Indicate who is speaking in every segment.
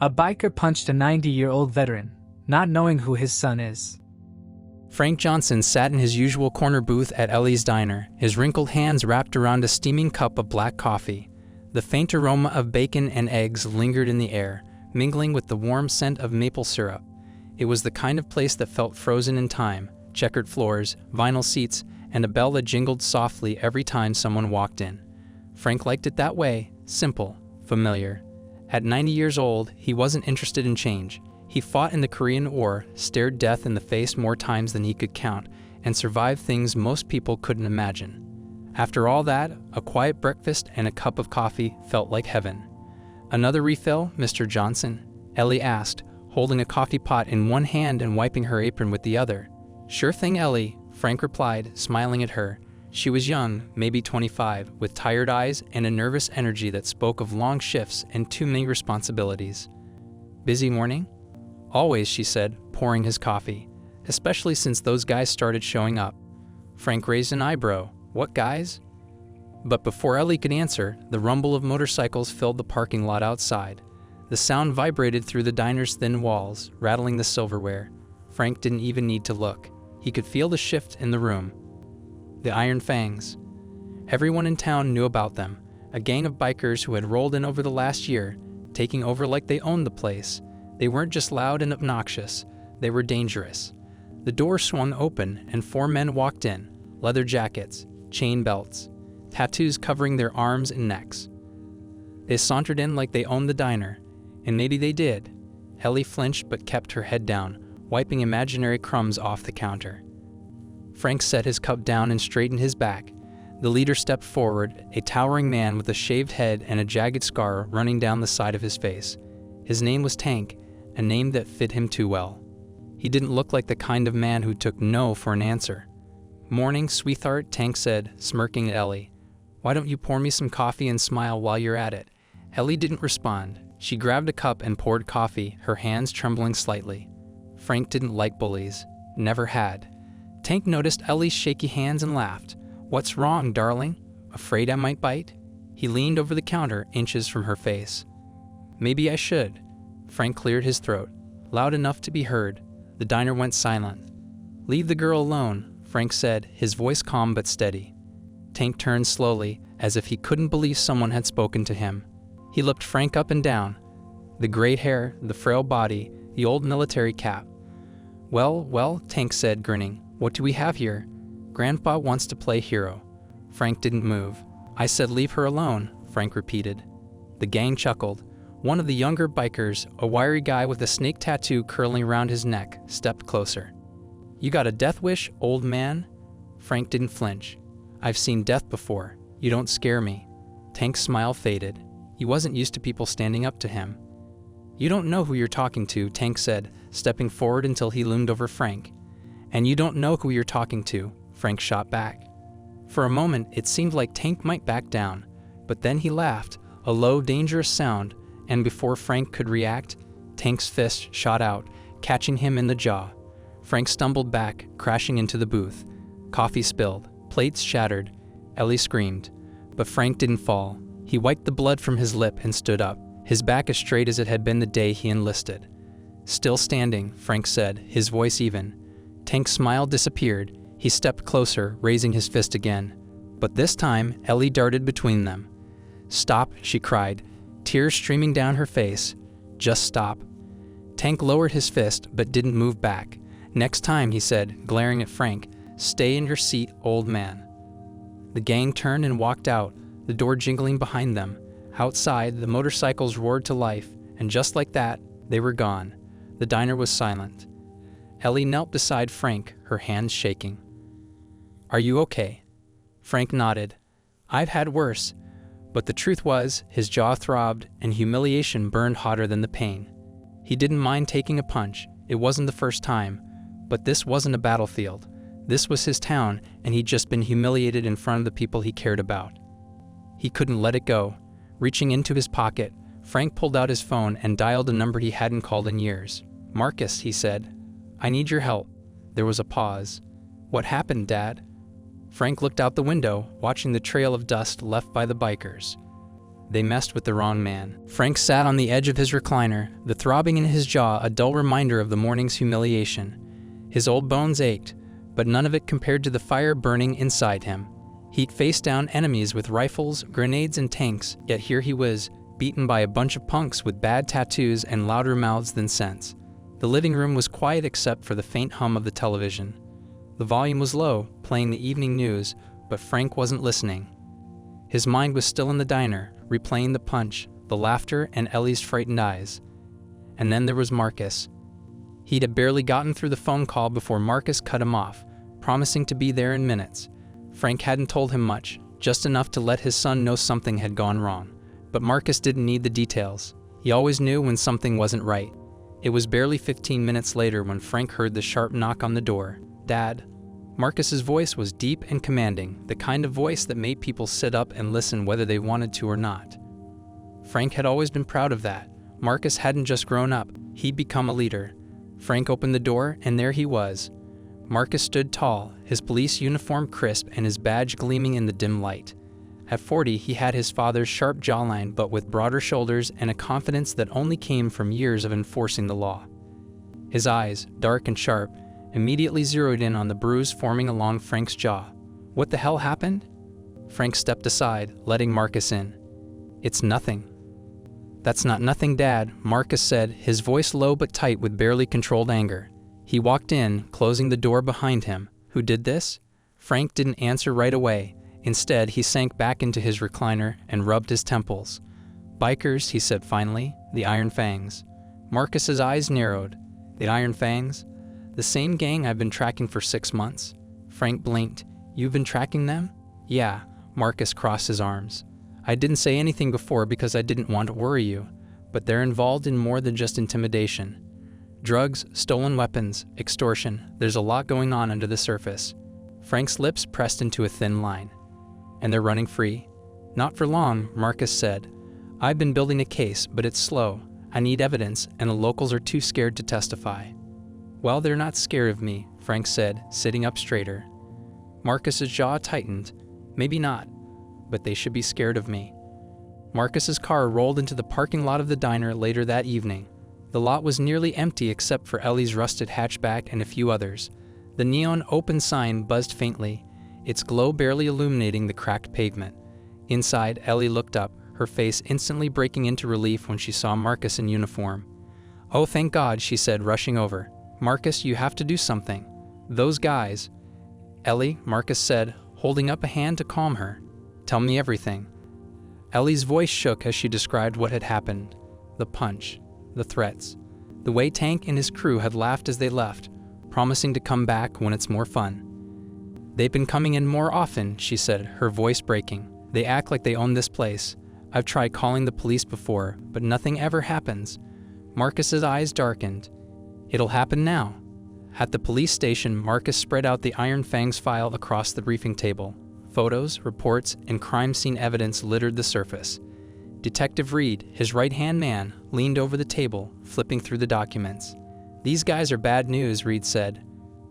Speaker 1: A biker punched a 90-year-old veteran, not knowing who his son is.
Speaker 2: Frank Johnson sat in his usual corner booth at Ellie's diner, his wrinkled hands wrapped around a steaming cup of black coffee. The faint aroma of bacon and eggs lingered in the air, mingling with the warm scent of maple syrup. It was the kind of place that felt frozen in time, checkered floors, vinyl seats, and a bell that jingled softly every time someone walked in. Frank liked it that way, simple, familiar. At 90 years old, he wasn't interested in change. He fought in the Korean War, stared death in the face more times than he could count, and survived things most people couldn't imagine. After all that, a quiet breakfast and a cup of coffee felt like heaven. "Another refill, Mr. Johnson?" Ellie asked, holding a coffee pot in one hand and wiping her apron with the other. "Sure thing, Ellie," Frank replied, smiling at her. She was young, maybe 25, with tired eyes and a nervous energy that spoke of long shifts and too many responsibilities. "Busy morning?" "Always," she said, pouring his coffee, "especially since those guys started showing up." Frank raised an eyebrow. "What guys?" But before Ellie could answer, the rumble of motorcycles filled the parking lot outside. The sound vibrated through the diner's thin walls, rattling the silverware. Frank didn't even need to look. He could feel the shift in the room. The Iron Fangs. Everyone in town knew about them, a gang of bikers who had rolled in over the last year, taking over like they owned the place. They weren't just loud and obnoxious, they were dangerous. The door swung open and 4 men walked in, leather jackets, chain belts, tattoos covering their arms and necks. They sauntered in like they owned the diner, and maybe they did. Ellie flinched but kept her head down, wiping imaginary crumbs off the counter. Frank set his cup down and straightened his back. The leader stepped forward, a towering man with a shaved head and a jagged scar running down the side of his face. His name was Tank, a name that fit him too well. He didn't look like the kind of man who took no for an answer. "Morning, sweetheart," Tank said, smirking at Ellie. "Why don't you pour me some coffee and smile while you're at it?" Ellie didn't respond. She grabbed a cup and poured coffee, her hands trembling slightly. Frank didn't like bullies. Never had. Tank noticed Ellie's shaky hands and laughed. "What's wrong, darling? Afraid I might bite?" He leaned over the counter, inches from her face. "Maybe I should." Frank cleared his throat, loud enough to be heard. The diner went silent. "Leave the girl alone," Frank said, his voice calm but steady. Tank turned slowly, as if he couldn't believe someone had spoken to him. He looked Frank up and down. The gray hair, the frail body, the old military cap. Well, Tank said, grinning. "What do we have here?" "Grandpa wants to play hero." Frank didn't move. "I said leave her alone," Frank repeated. The gang chuckled. One of the younger bikers, a wiry guy with a snake tattoo curling around his neck, stepped closer. "You got a death wish, old man?" Frank didn't flinch. "I've seen death before. You don't scare me." Tank's smile faded. He wasn't used to people standing up to him. "You don't know who you're talking to," Tank said, stepping forward until he loomed over Frank. "And you don't know who you're talking to," Frank shot back. For a moment, it seemed like Tank might back down, but then he laughed, a low, dangerous sound, and before Frank could react, Tank's fist shot out, catching him in the jaw. Frank stumbled back, crashing into the booth. Coffee spilled, plates shattered. Ellie screamed, but Frank didn't fall. He wiped the blood from his lip and stood up, his back as straight as it had been the day he enlisted. "Still standing," Frank said, his voice even. Tank's smile disappeared. He stepped closer, raising his fist again. But this time, Ellie darted between them. "Stop," she cried, tears streaming down her face. "Just stop." Tank lowered his fist, but didn't move back. "Next time," he said, glaring at Frank, "stay in your seat, old man." The gang turned and walked out, the door jingling behind them. Outside, the motorcycles roared to life, and just like that, they were gone. The diner was silent. Ellie knelt beside Frank, her hands shaking. "Are you okay?" Frank nodded. "I've had worse." But the truth was, his jaw throbbed, and humiliation burned hotter than the pain. He didn't mind taking a punch. It wasn't the first time. But this wasn't a battlefield. This was his town, and he'd just been humiliated in front of the people he cared about. He couldn't let it go. Reaching into his pocket, Frank pulled out his phone and dialed a number he hadn't called in years. "Marcus," he said. "I need your help." There was a pause. "What happened, Dad?" Frank looked out the window, watching the trail of dust left by the bikers. They messed with the wrong man. Frank sat on the edge of his recliner, the throbbing in his jaw a dull reminder of the morning's humiliation. His old bones ached, but none of it compared to the fire burning inside him. He'd faced down enemies with rifles, grenades, and tanks, yet here he was, beaten by a bunch of punks with bad tattoos and louder mouths than sense. The living room was quiet except for the faint hum of the television. The volume was low, playing the evening news, but Frank wasn't listening. His mind was still in the diner, replaying the punch, the laughter, and Ellie's frightened eyes. And then there was Marcus. He'd have barely gotten through the phone call before Marcus cut him off, promising to be there in minutes. Frank hadn't told him much, just enough to let his son know something had gone wrong. But Marcus didn't need the details. He always knew when something wasn't right. It was barely 15 minutes later when Frank heard the sharp knock on the door. "Dad." Marcus's voice was deep and commanding, the kind of voice that made people sit up and listen whether they wanted to or not. Frank had always been proud of that. Marcus hadn't just grown up, he'd become a leader. Frank opened the door, and there he was. Marcus stood tall, his police uniform crisp and his badge gleaming in the dim light. At 40, he had his father's sharp jawline but with broader shoulders and a confidence that only came from years of enforcing the law. His eyes, dark and sharp, immediately zeroed in on the bruise forming along Frank's jaw. What the hell happened? Frank stepped aside, letting Marcus in. "It's nothing." "That's not nothing, Dad," Marcus said, his voice low but tight with barely controlled anger. He walked in, closing the door behind him. "Who did this?" Frank didn't answer right away. Instead, he sank back into his recliner and rubbed his temples. "Bikers," he said finally, "the Iron Fangs." Marcus's eyes narrowed. "The Iron Fangs? The same gang I've been tracking for 6 months?" Frank blinked. "You've been tracking them?" "Yeah," Marcus crossed his arms. "I didn't say anything before because I didn't want to worry you, but they're involved in more than just intimidation. Drugs, stolen weapons, extortion, there's a lot going on under the surface." Frank's lips pressed into a thin line. "And they're running free?" "Not for long," Marcus said. "I've been building a case, but it's slow. I need evidence, and the locals are too scared to testify." "Well, they're not scared of me," Frank said, sitting up straighter. Marcus's jaw tightened. "Maybe not, but they should be scared of me." Marcus's car rolled into the parking lot of the diner later that evening. The lot was nearly empty except for Ellie's rusted hatchback and a few others. The neon open sign buzzed faintly, its glow barely illuminating the cracked pavement. Inside, Ellie looked up, her face instantly breaking into relief when she saw Marcus in uniform. "Oh, thank God," she said, rushing over. "Marcus, you have to do something. Those guys." "Ellie," Marcus said, holding up a hand to calm her. "Tell me everything." Ellie's voice shook as she described what had happened. The punch, the threats, the way Tank and his crew had laughed as they left, promising to come back when it's more fun. "They've been coming in more often," she said, her voice breaking. "They act like they own this place. I've tried calling the police before, but nothing ever happens." Marcus's eyes darkened. "It'll happen now." At the police station, Marcus spread out the Iron Fangs file across the briefing table. Photos, reports, and crime scene evidence littered the surface. Detective Reed, his right-hand man, leaned over the table, flipping through the documents. "These guys are bad news," Reed said.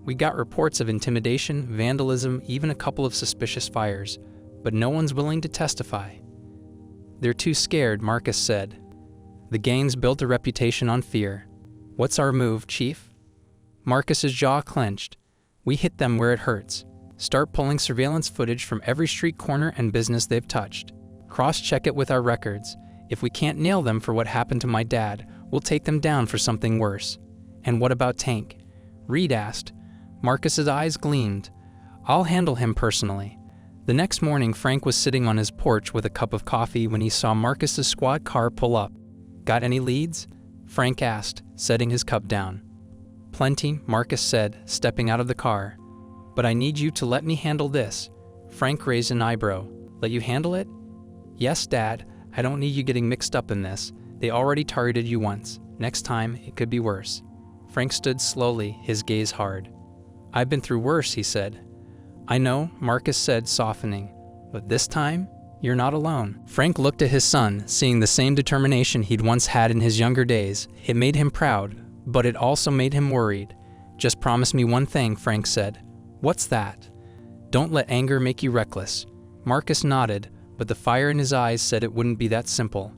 Speaker 2: "We got reports of intimidation, vandalism, even a couple of suspicious fires, but no one's willing to testify." "They're too scared," Marcus said. "The gang's built a reputation on fear. What's our move, Chief?" Marcus's jaw clenched. "We hit them where it hurts. Start pulling surveillance footage from every street corner and business they've touched. Cross-check it with our records. If we can't nail them for what happened to my dad, we'll take them down for something worse." "And what about Tank?" Reed asked. Marcus's eyes gleamed. "I'll handle him personally." The next morning, Frank was sitting on his porch with a cup of coffee when he saw Marcus's squad car pull up. "Got any leads?" Frank asked, setting his cup down. "Plenty," Marcus said, stepping out of the car. "But I need you to let me handle this." Frank raised an eyebrow. "Let you handle it?" "Yes, Dad. I don't need you getting mixed up in this. They already targeted you once. Next time, it could be worse." Frank stood slowly, his gaze hard. "I've been through worse," he said. "I know," Marcus said, softening. "But this time, you're not alone." Frank looked at his son, seeing the same determination he'd once had in his younger days. It made him proud, but it also made him worried. "Just promise me one thing," Frank said. "What's that?" "Don't let anger make you reckless." Marcus nodded, but the fire in his eyes said it wouldn't be that simple.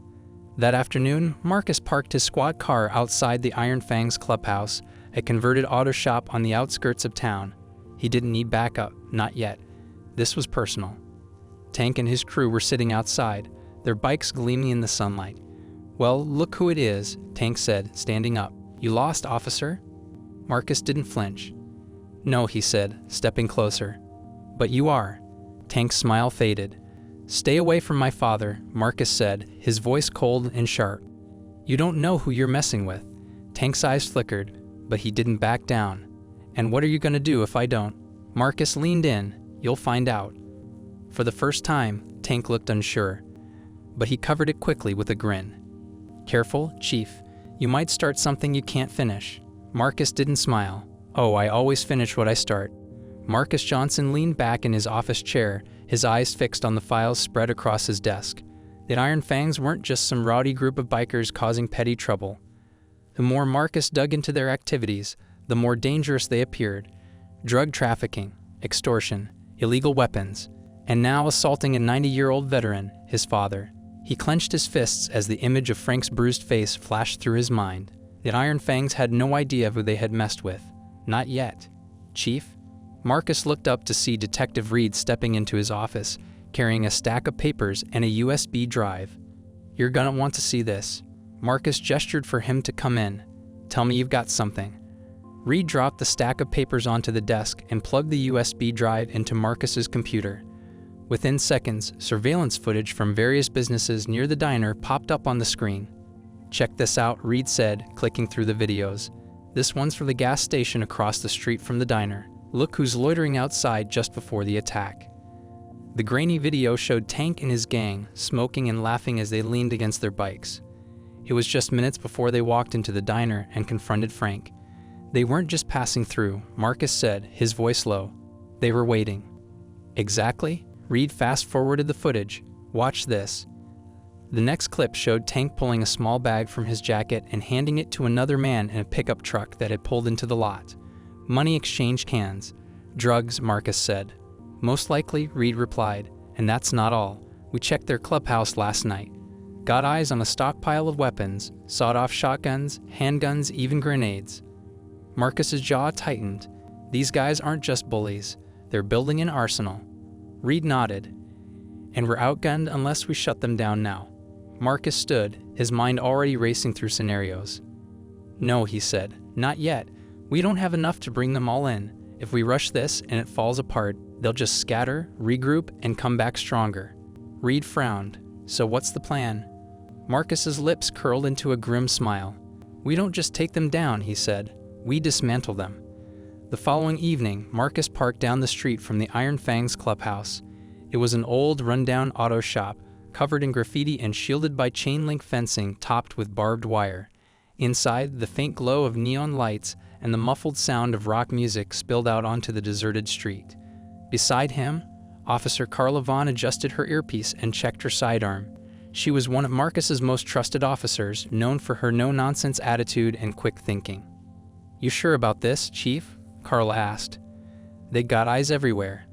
Speaker 2: That afternoon, Marcus parked his squad car outside the Iron Fangs clubhouse, a converted auto shop on the outskirts of town. He didn't need backup, not yet. This was personal. Tank and his crew were sitting outside, their bikes gleaming in the sunlight. "Well, look who it is," Tank said, standing up. "You lost, officer." Marcus didn't flinch. "No," he said, stepping closer. "But you are." Tank's smile faded. "Stay away from my father," Marcus said, his voice cold and sharp. "You don't know who you're messing with." Tank's eyes flickered, but he didn't back down. "And what are you going to do if I don't?" Marcus leaned in. "You'll find out." For the first time, Tank looked unsure, but he covered it quickly with a grin. "Careful, Chief. You might start something you can't finish." Marcus didn't smile. "Oh, I always finish what I start." Marcus Johnson leaned back in his office chair, his eyes fixed on the files spread across his desk. The Iron Fangs weren't just some rowdy group of bikers causing petty trouble. The more Marcus dug into their activities, the more dangerous they appeared. Drug trafficking, extortion, illegal weapons, and now assaulting a 90-year-old veteran, his father. He clenched his fists as the image of Frank's bruised face flashed through his mind. The Iron Fangs had no idea who they had messed with. Not yet. "Chief?" Marcus looked up to see Detective Reed stepping into his office, carrying a stack of papers and a USB drive. "You're gonna want to see this." Marcus gestured for him to come in. "Tell me you've got something." Reed dropped the stack of papers onto the desk and plugged the USB drive into Marcus's computer. Within seconds, surveillance footage from various businesses near the diner popped up on the screen. "Check this out," Reed said, clicking through the videos. "This one's for the gas station across the street from the diner. Look who's loitering outside just before the attack." The grainy video showed Tank and his gang, smoking and laughing as they leaned against their bikes. It was just minutes before they walked into the diner and confronted Frank. They weren't just passing through, Marcus said, his voice low. They were waiting. "Exactly?" Reed fast-forwarded the footage. "Watch this." The next clip showed Tank pulling a small bag from his jacket and handing it to another man in a pickup truck that had pulled into the lot. "Money exchanged hands." "Drugs," Marcus said. "Most likely," Reed replied, "and that's not all. We checked their clubhouse last night. Got eyes on a stockpile of weapons, sawed-off shotguns, handguns, even grenades." Marcus's jaw tightened. These guys aren't just bullies. They're building an arsenal. Reed nodded. "And we're outgunned unless we shut them down now." Marcus stood, his mind already racing through scenarios. "No," he said, "not yet. We don't have enough to bring them all in. If we rush this and it falls apart, they'll just scatter, regroup, and come back stronger." Reed frowned. "So what's the plan?" Marcus's lips curled into a grim smile. "We don't just take them down," he said. "We dismantle them." The following evening, Marcus parked down the street from the Iron Fangs clubhouse. It was an old, run-down auto shop, covered in graffiti and shielded by chain-link fencing topped with barbed wire. Inside, the faint glow of neon lights and the muffled sound of rock music spilled out onto the deserted street. Beside him, Officer Carla Vaughn adjusted her earpiece and checked her sidearm. She was one of Marcus's most trusted officers, known for her no-nonsense attitude and quick thinking. "You sure about this, Chief?" Carla asked. "They got eyes everywhere."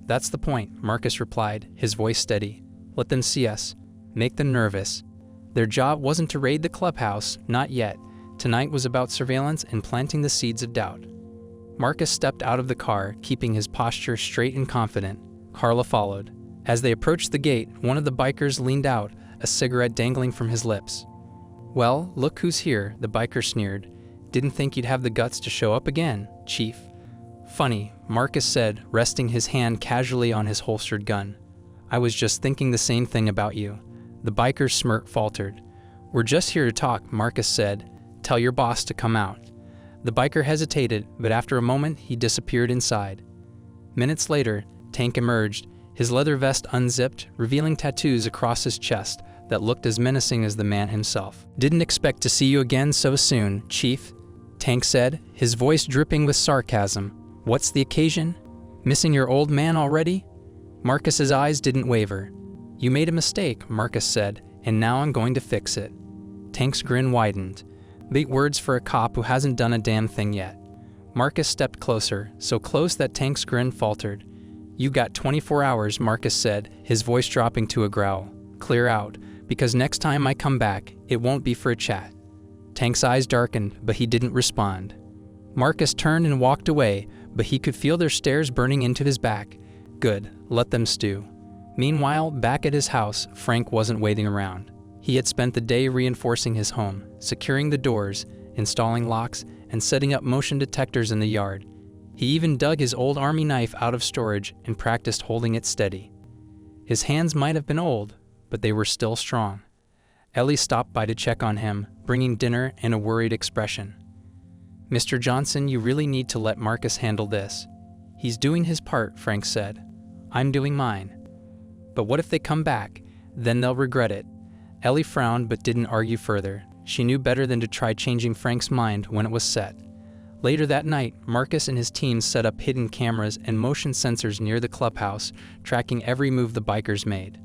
Speaker 2: "That's the point," Marcus replied, his voice steady. "Let them see us. Make them nervous. Their job wasn't to raid the clubhouse, not yet. Tonight was about surveillance and planting the seeds of doubt." Marcus stepped out of the car, keeping his posture straight and confident. Carla followed. As they approached the gate, one of the bikers leaned out, a cigarette dangling from his lips. "Well, look who's here," the biker sneered. "Didn't think you'd have the guts to show up again, Chief." "Funny," Marcus said, resting his hand casually on his holstered gun. "I was just thinking the same thing about you." The biker's smirk faltered. "We're just here to talk," Marcus said. "Tell your boss to come out." The biker hesitated, but after a moment, he disappeared inside. Minutes later, Tank emerged, his leather vest unzipped, revealing tattoos across his chest that looked as menacing as the man himself. "Didn't expect to see you again so soon, Chief," Tank said, his voice dripping with sarcasm. "What's the occasion? Missing your old man already?" Marcus's eyes didn't waver. "You made a mistake," Marcus said, "and now I'm going to fix it." Tank's grin widened. Big words for a cop who hasn't done a damn thing yet. Marcus stepped closer, so close that Tank's grin faltered. "You got 24 hours, Marcus said, his voice dropping to a growl. "Clear out, because next time I come back, it won't be for a chat." Tank's eyes darkened, but he didn't respond. Marcus turned and walked away, but he could feel their stares burning into his back. Good, let them stew. Meanwhile, back at his house, Frank wasn't waiting around. He had spent the day reinforcing his home, securing the doors, installing locks, and setting up motion detectors in the yard. He even dug his old army knife out of storage and practiced holding it steady. His hands might have been old, but they were still strong. Ellie stopped by to check on him, bringing dinner and a worried expression. "Mr. Johnson, you really need to let Marcus handle this. He's doing his part," Frank said. "I'm doing mine." "But what if they come back? Then they'll regret it." Ellie frowned but didn't argue further. She knew better than to try changing Frank's mind when it was set. Later that night, Marcus and his team set up hidden cameras and motion sensors near the clubhouse, tracking every move the bikers made.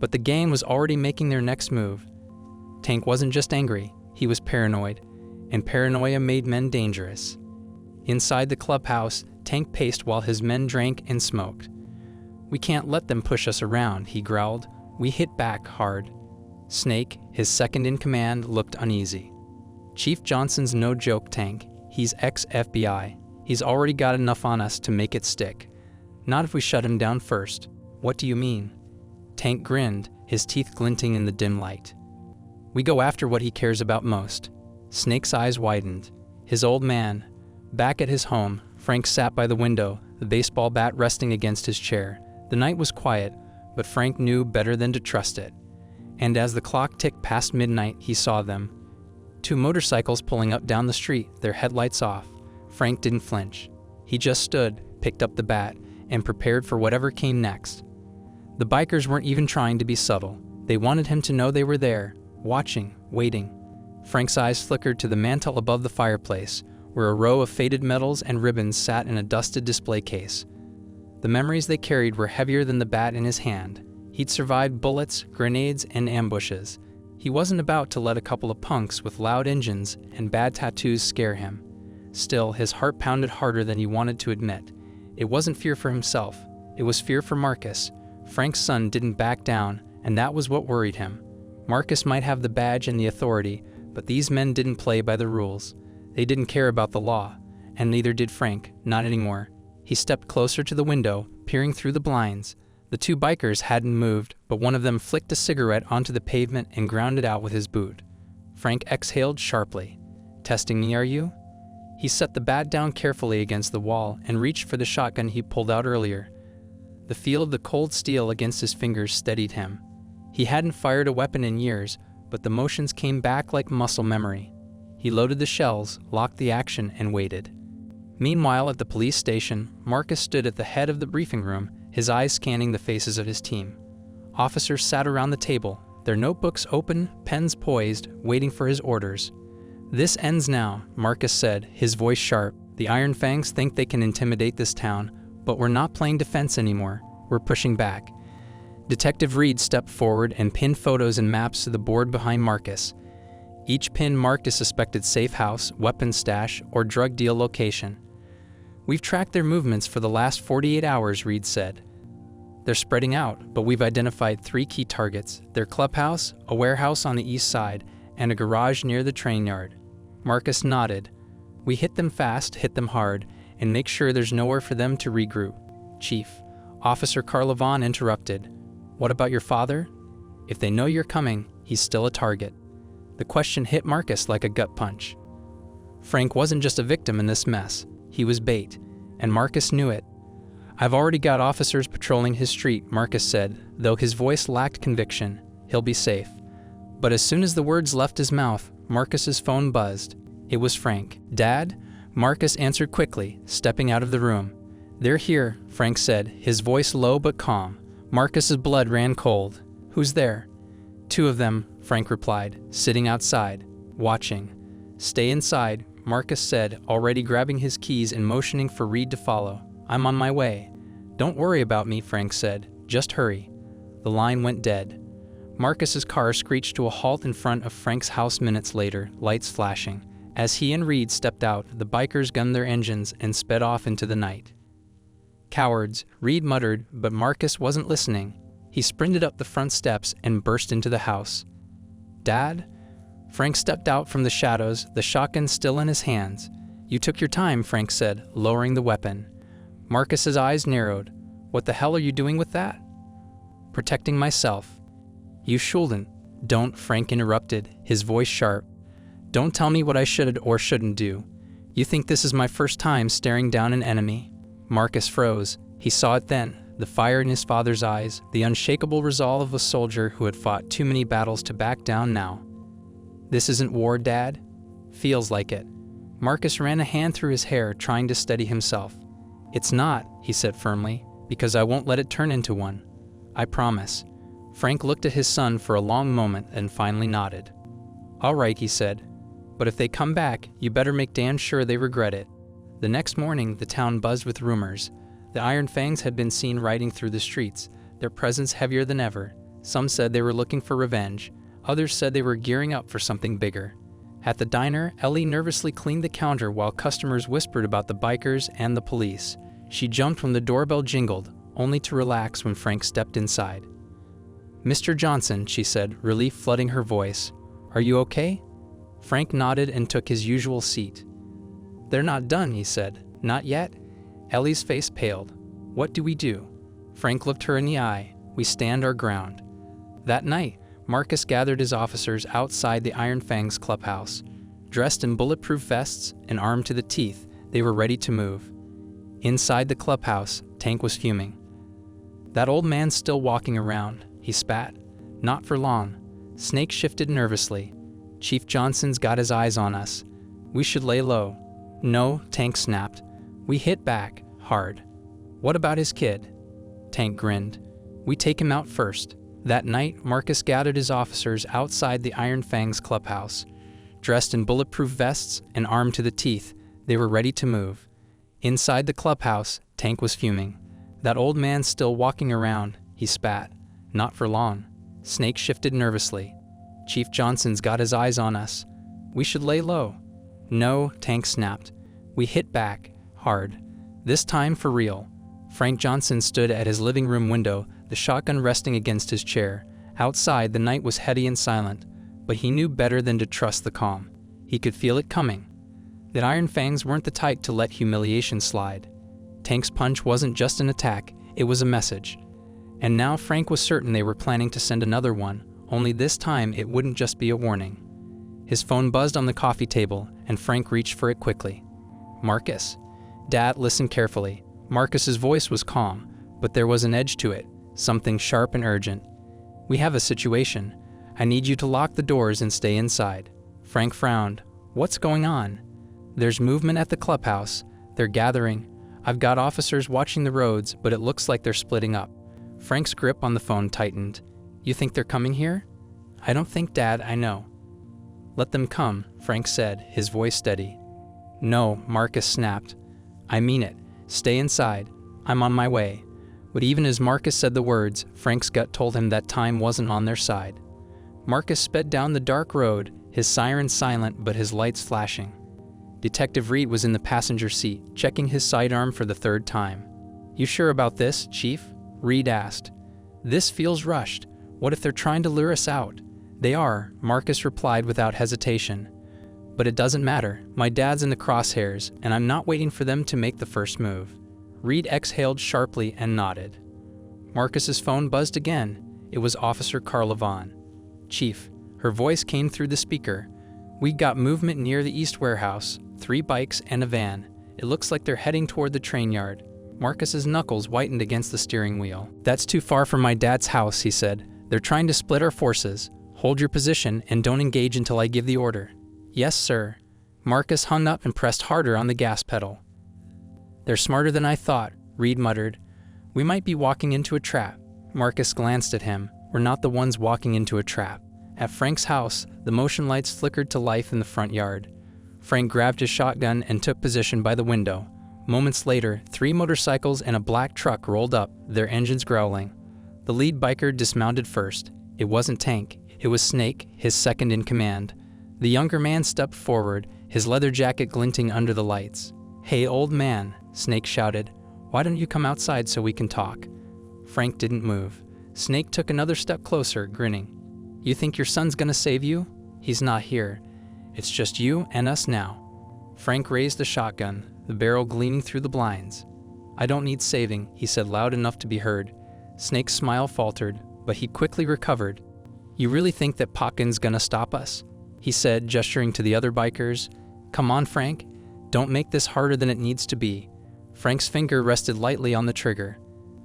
Speaker 2: But the gang was already making their next move. Tank wasn't just angry, he was paranoid, and paranoia made men dangerous. Inside the clubhouse, Tank paced while his men drank and smoked. "We can't let them push us around," he growled. "We hit back hard." Snake, his second in command, looked uneasy. "Chief Johnson's no joke, Tank. He's ex-FBI. He's already got enough on us to make it stick. Not if we shut him down first." "What do you mean?" Tank grinned, his teeth glinting in the dim light. "We go after what he cares about most." Snake's eyes widened. His old man. Back at his home, Frank sat by the window, the baseball bat resting against his chair. The night was quiet, but Frank knew better than to trust it. And as the clock ticked past midnight, he saw them. 2 motorcycles pulling up down the street, their headlights off. Frank didn't flinch. He just stood, picked up the bat, and prepared for whatever came next. The bikers weren't even trying to be subtle. They wanted him to know they were there, watching, waiting. Frank's eyes flickered to the mantel above the fireplace, where a row of faded medals and ribbons sat in a dusted display case. The memories they carried were heavier than the bat in his hand. He'd survived bullets, grenades, and ambushes. He wasn't about to let a couple of punks with loud engines and bad tattoos scare him. Still, his heart pounded harder than he wanted to admit. It wasn't fear for himself. It was fear for Marcus. Frank's son didn't back down, and that was what worried him. Marcus might have the badge and the authority, but these men didn't play by the rules. They didn't care about the law, and neither did Frank, not anymore. He stepped closer to the window, peering through the blinds. The 2 bikers hadn't moved, but one of them flicked a cigarette onto the pavement and ground it out with his boot. Frank exhaled sharply. "Testing me, are you?" He set the bat down carefully against the wall and reached for the shotgun he pulled out earlier. The feel of the cold steel against his fingers steadied him. He hadn't fired a weapon in years, but the motions came back like muscle memory. He loaded the shells, locked the action, and waited. Meanwhile, at the police station, Marcus stood at the head of the briefing room, his eyes scanning the faces of his team. Officers sat around the table, their notebooks open, pens poised, waiting for his orders. "This ends now," Marcus said, his voice sharp. "The Iron Fangs think they can intimidate this town, but we're not playing defense anymore. We're pushing back." Detective Reed stepped forward and pinned photos and maps to the board behind Marcus. Each pin marked a suspected safe house, weapons stash, or drug deal location. "We've tracked their movements for the last 48 hours, Reed said. "They're spreading out, but we've identified 3 key targets: their clubhouse, a warehouse on the east side, and a garage near the train yard." Marcus nodded. "We hit them fast, hit them hard, and make sure there's nowhere for them to regroup." "Chief," Officer Carlevon interrupted. "What about your father?" "If they know you're coming, he's still a target." The question hit Marcus like a gut punch. Frank wasn't just a victim in this mess. He was bait, and Marcus knew it. "I've already got officers patrolling his street," Marcus said, though his voice lacked conviction. "He'll be safe." But as soon as the words left his mouth, Marcus's phone buzzed. It was Frank. "Dad?" Marcus answered quickly, stepping out of the room. "They're here," Frank said, his voice low but calm. Marcus's blood ran cold. "Who's there?" "2 of them," Frank replied, sitting outside, watching. "Stay inside," Marcus said, already grabbing his keys and motioning for Reed to follow. "I'm on my way." "Don't worry about me," Frank said. "Just hurry." The line went dead. Marcus's car screeched to a halt in front of Frank's house minutes later, lights flashing. As he and Reed stepped out, the bikers gunned their engines and sped off into the night. "Cowards," Reed muttered, but Marcus wasn't listening. He sprinted up the front steps and burst into the house. "Dad?" Frank stepped out from the shadows, the shotgun still in his hands. "You took your time," Frank said, lowering the weapon. Marcus's eyes narrowed. "What the hell are you doing with that?" "Protecting myself." "You shouldn't." "Don't," Frank interrupted, his voice sharp. "Don't tell me what I should or shouldn't do. You think this is my first time staring down an enemy?" Marcus froze. He saw it then, the fire in his father's eyes, the unshakable resolve of a soldier who had fought too many battles to back down now. "This isn't war, Dad?" "Feels like it." Marcus ran a hand through his hair, trying to steady himself. "It's not," he said firmly, "because I won't let it turn into one. I promise." Frank looked at his son for a long moment and finally nodded. "All right," he said. "But if they come back, you better make damn sure they regret it." The next morning, the town buzzed with rumors. The Iron Fangs had been seen riding through the streets, their presence heavier than ever. Some said they were looking for revenge. Others said they were gearing up for something bigger. At the diner, Ellie nervously cleaned the counter while customers whispered about the bikers and the police. She jumped when the doorbell jingled, only to relax when Frank stepped inside. "Mr. Johnson," she said, relief flooding her voice. "Are you okay?" Frank nodded and took his usual seat. "They're not done," he said. "Not yet?" Ellie's face paled. "What do we do?" Frank looked her in the eye. "We stand our ground." That night, Marcus gathered his officers outside the Iron Fangs clubhouse. Dressed in bulletproof vests and armed to the teeth, they were ready to move. Inside the clubhouse, Tank was fuming. "That old man's still walking around," he spat. "Not for long." Snake shifted nervously. "Chief Johnson's got his eyes on us. We should lay low." "No," Tank snapped. "We hit back, hard." "What about his kid?" Tank grinned. "We take him out first." That night, Marcus gathered his officers outside the Iron Fangs clubhouse. Dressed in bulletproof vests and armed to the teeth, they were ready to move. Inside the clubhouse, Tank was fuming. "That old man's still walking around," he spat. "Not for long." Snake shifted nervously. "Chief Johnson's got his eyes on us. We should lay low." "No," Tank snapped. "We hit back, hard. This time for real." Frank Johnson stood at his living room window, the shotgun resting against his chair. Outside, the night was heady and silent, but he knew better than to trust the calm. He could feel it coming. The Iron Fangs weren't the type to let humiliation slide. Tank's punch wasn't just an attack, it was a message. And now Frank was certain they were planning to send another one, only this time it wouldn't just be a warning. His phone buzzed on the coffee table, and Frank reached for it quickly. "Marcus?" Dad listened carefully. Marcus's voice was calm, but there was an edge to it, something sharp and urgent. "We have a situation. I need you to lock the doors and stay inside." Frank frowned. "What's going on?" "There's movement at the clubhouse. They're gathering. I've got officers watching the roads, but it looks like they're splitting up." Frank's grip on the phone tightened. "You think they're coming here?" "I don't think, Dad, I know." "Let them come," Frank said, his voice steady. "No," Marcus snapped. "I mean it. Stay inside. I'm on my way." But even as Marcus said the words, Frank's gut told him that time wasn't on their side. Marcus sped down the dark road, his siren silent but his lights flashing. Detective Reed was in the passenger seat, checking his sidearm for the third time. "You sure about this, Chief?" Reed asked. "This feels rushed. What if they're trying to lure us out?" "They are," Marcus replied without hesitation. "But it doesn't matter. My dad's in the crosshairs, and I'm not waiting for them to make the first move." Reed exhaled sharply and nodded. Marcus's phone buzzed again. It was Officer Carla Vaughn. "Chief," her voice came through the speaker. "We got movement near the East Warehouse, 3 bikes and a van. It looks like they're heading toward the train yard." Marcus's knuckles whitened against the steering wheel. "That's too far from my dad's house," he said. "They're trying to split our forces. Hold your position and don't engage until I give the order." "Yes, sir." Marcus hung up and pressed harder on the gas pedal. "They're smarter than I thought," Reed muttered. "We might be walking into a trap." Marcus glanced at him. "We're not the ones walking into a trap." At Frank's house, the motion lights flickered to life in the front yard. Frank grabbed his shotgun and took position by the window. Moments later, 3 motorcycles and a black truck rolled up, their engines growling. The lead biker dismounted first. It wasn't Tank. It was Snake, his second in command. The younger man stepped forward, his leather jacket glinting under the lights. "Hey, old man," Snake shouted. Why don't you come outside so we can talk?" Frank didn't move. Snake took another step closer, grinning. "You think your son's gonna save you? He's not here. It's just you and us now." Frank raised the shotgun, the barrel gleaming through the blinds. "I don't need saving," he said loud enough to be heard. Snake's smile faltered, but he quickly recovered. "You really think that Potkin's gonna stop us?" he said, gesturing to the other bikers. "Come on, Frank. Don't make this harder than it needs to be." Frank's finger rested lightly on the trigger.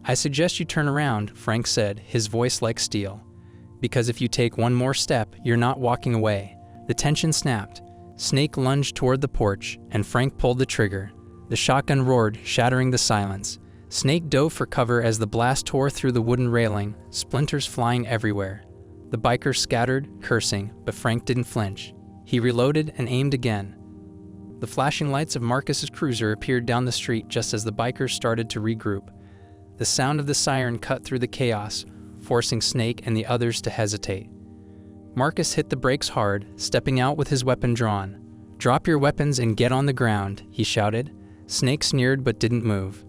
Speaker 2: "I suggest you turn around," Frank said, his voice like steel. "Because if you take one more step, you're not walking away." The tension snapped. Snake lunged toward the porch, and Frank pulled the trigger. The shotgun roared, shattering the silence. Snake dove for cover as the blast tore through the wooden railing, splinters flying everywhere. The bikers scattered, cursing, but Frank didn't flinch. He reloaded and aimed again. The flashing lights of Marcus's cruiser appeared down the street just as the bikers started to regroup. The sound of the siren cut through the chaos, forcing Snake and the others to hesitate. Marcus hit the brakes hard, stepping out with his weapon drawn. "Drop your weapons and get on the ground," he shouted. Snake sneered but didn't move.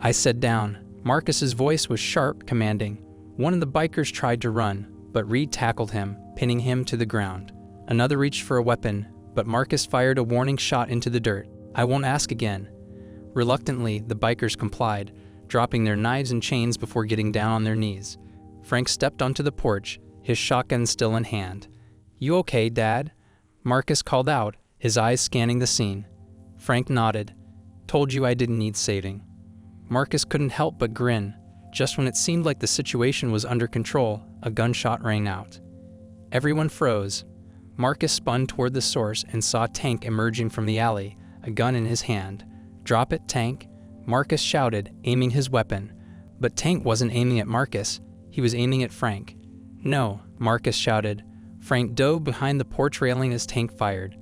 Speaker 2: "I said down." Marcus's voice was sharp, commanding. One of the bikers tried to run, but Reed tackled him, pinning him to the ground. Another reached for a weapon, but Marcus fired a warning shot into the dirt. "I won't ask again." Reluctantly, the bikers complied, dropping their knives and chains before getting down on their knees. Frank stepped onto the porch, his shotgun still in hand. "You okay, Dad?" Marcus called out, his eyes scanning the scene. Frank nodded. "Told you I didn't need saving." Marcus couldn't help but grin. Just when it seemed like the situation was under control, a gunshot rang out. Everyone froze. Marcus spun toward the source and saw Tank emerging from the alley, a gun in his hand. "Drop it, Tank," Marcus shouted, aiming his weapon. But Tank wasn't aiming at Marcus, he was aiming at Frank. "No," Marcus shouted. Frank dove behind the porch railing as Tank fired.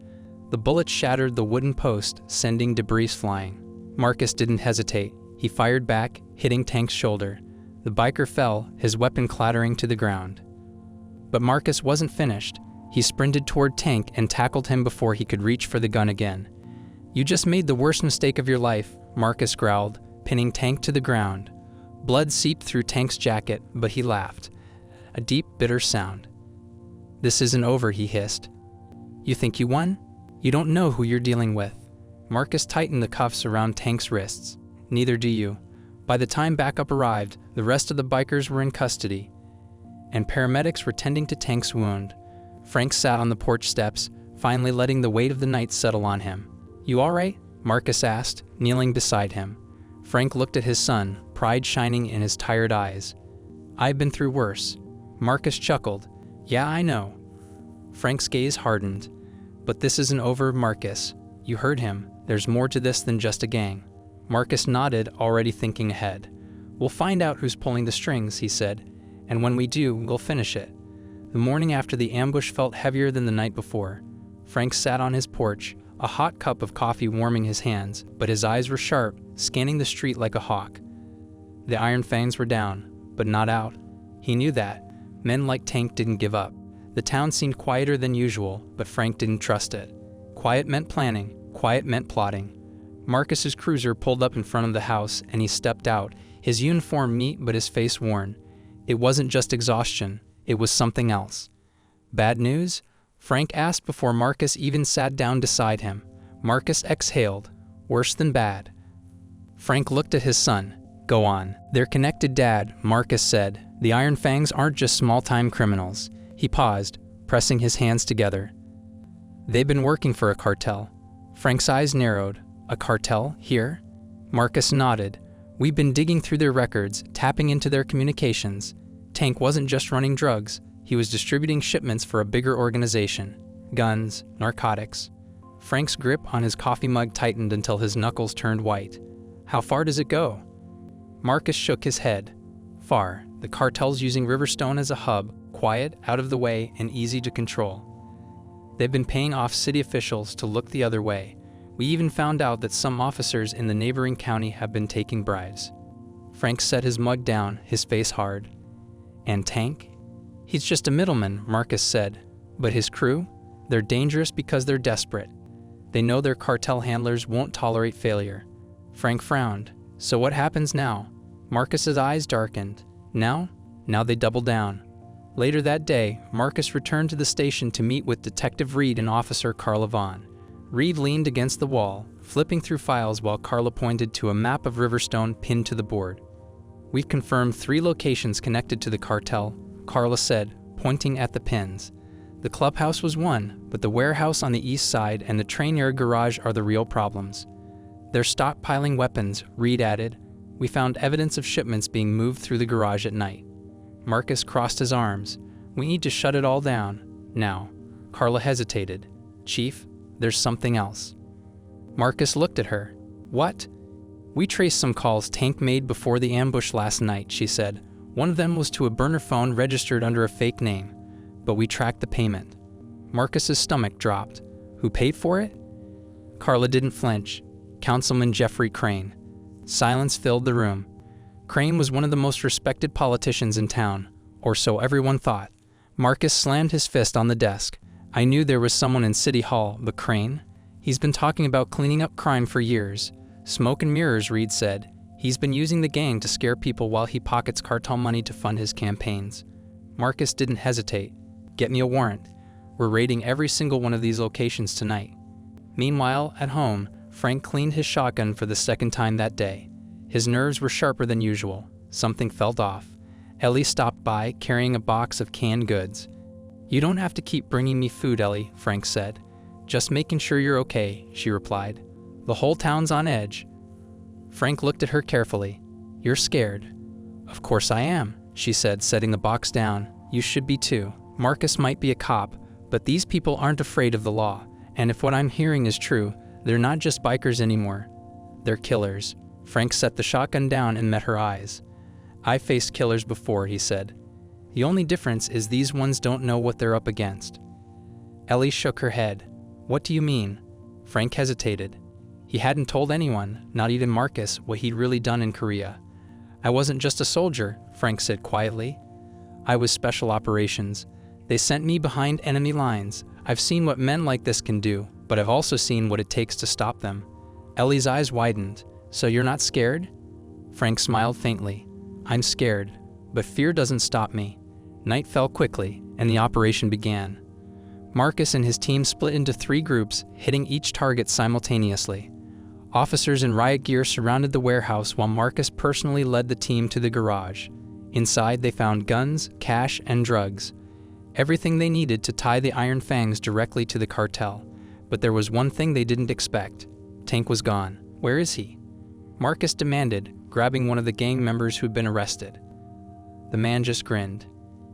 Speaker 2: The bullet shattered the wooden post, sending debris flying. Marcus didn't hesitate. He fired back, hitting Tank's shoulder. The biker fell, his weapon clattering to the ground. But Marcus wasn't finished. He sprinted toward Tank and tackled him before he could reach for the gun again. "You just made the worst mistake of your life," Marcus growled, pinning Tank to the ground. Blood seeped through Tank's jacket, but he laughed. A deep, bitter sound. "This isn't over," he hissed. "You think you won? You don't know who you're dealing with." Marcus tightened the cuffs around Tank's wrists. "Neither do you." By the time backup arrived, the rest of the bikers were in custody, and paramedics were tending to Tank's wound. Frank sat on the porch steps, finally letting the weight of the night settle on him. "You all right?" Marcus asked, kneeling beside him. Frank looked at his son, pride shining in his tired eyes. "I've been through worse." Marcus chuckled. "Yeah, I know." Frank's gaze hardened. "But this isn't over, Marcus. You heard him. There's more to this than just a gang." Marcus nodded, already thinking ahead. "We'll find out who's pulling the strings," he said, "and when we do, we'll finish it." The morning after the ambush felt heavier than the night before. Frank sat on his porch, a hot cup of coffee warming his hands, but his eyes were sharp, scanning the street like a hawk. The Iron Fangs were down, but not out. He knew that. Men like Tank didn't give up. The town seemed quieter than usual, but Frank didn't trust it. Quiet meant planning, quiet meant plotting. Marcus's cruiser pulled up in front of the house, and he stepped out, his uniform neat but his face worn. It wasn't just exhaustion, it was something else. "Bad news?" Frank asked before Marcus even sat down beside him. Marcus exhaled. "Worse than bad." Frank looked at his son. "Go on." "They're connected, Dad," Marcus said. "The Iron Fangs aren't just small-time criminals." He paused, pressing his hands together. "They've been working for a cartel." Frank's eyes narrowed. "A cartel? Here?" Marcus nodded. "We've been digging through their records, tapping into their communications. Tank wasn't just running drugs. He was distributing shipments for a bigger organization. Guns, narcotics." Frank's grip on his coffee mug tightened until his knuckles turned white. "How far does it go?" Marcus shook his head. "Far. The cartel's using Riverstone as a hub, quiet, out of the way, and easy to control. They've been paying off city officials to look the other way. We even found out that some officers in the neighboring county have been taking bribes." Frank set his mug down, his face hard. "And Tank?" "He's just a middleman," Marcus said. "But his crew? They're dangerous because they're desperate. They know their cartel handlers won't tolerate failure." Frank frowned. So what happens now? Marcus's eyes darkened. Now they double down. Later that day, Marcus returned to the station to meet with Detective Reed and Officer Carla Vaughn. Reed leaned against the wall, flipping through files while Carla pointed to a map of Riverstone pinned to the board. "We've confirmed 3 locations connected to the cartel," Carla said, pointing at the pins. "The clubhouse was one, but the warehouse on the east side and the train yard garage are the real problems." "They're stockpiling weapons," Reed added. "We found evidence of shipments being moved through the garage at night." Marcus crossed his arms. "We need to shut it all down. Now." Carla hesitated. "Chief, there's something else." Marcus looked at her. "What?" "We traced some calls Tank made before the ambush last night," she said. "One of them was to a burner phone registered under a fake name. But we tracked the payment." Marcus's stomach dropped. "Who paid for it?" Carla didn't flinch. "Councilman Jeffrey Crane." Silence filled the room. Crane was one of the most respected politicians in town, or so everyone thought. Marcus slammed his fist on the desk. "I knew there was someone in City Hall, but Crane? He's been talking about cleaning up crime for years." "Smoke and mirrors," Reed said. "He's been using the gang to scare people while he pockets cartel money to fund his campaigns." Marcus didn't hesitate. "Get me a warrant. We're raiding every single one of these locations tonight." Meanwhile, at home, Frank cleaned his shotgun for the second time that day. His nerves were sharper than usual. Something felt off. Ellie stopped by, carrying a box of canned goods. "You don't have to keep bringing me food, Ellie," Frank said. "Just making sure you're okay," she replied. "The whole town's on edge." Frank looked at her carefully. "You're scared." "Of course I am," she said, setting the box down. "You should be too. Marcus might be a cop, but these people aren't afraid of the law. And if what I'm hearing is true, they're not just bikers anymore. They're killers." Frank set the shotgun down and met her eyes. "I've faced killers before," he said. "The only difference is these ones don't know what they're up against." Ellie shook her head. "What do you mean?" Frank hesitated. He hadn't told anyone, not even Marcus, what he'd really done in Korea. "I wasn't just a soldier," Frank said quietly. "I was special operations. They sent me behind enemy lines. I've seen what men like this can do, but I've also seen what it takes to stop them." Ellie's eyes widened. "So you're not scared?" Frank smiled faintly. "I'm scared, but fear doesn't stop me." Night fell quickly, and the operation began. Marcus and his team split into 3 groups, hitting each target simultaneously. Officers in riot gear surrounded the warehouse while Marcus personally led the team to the garage. Inside, they found guns, cash, and drugs. Everything they needed to tie the Iron Fangs directly to the cartel. But there was one thing they didn't expect. Tank was gone. "Where is he?" Marcus demanded, grabbing one of the gang members who'd been arrested. The man just grinned.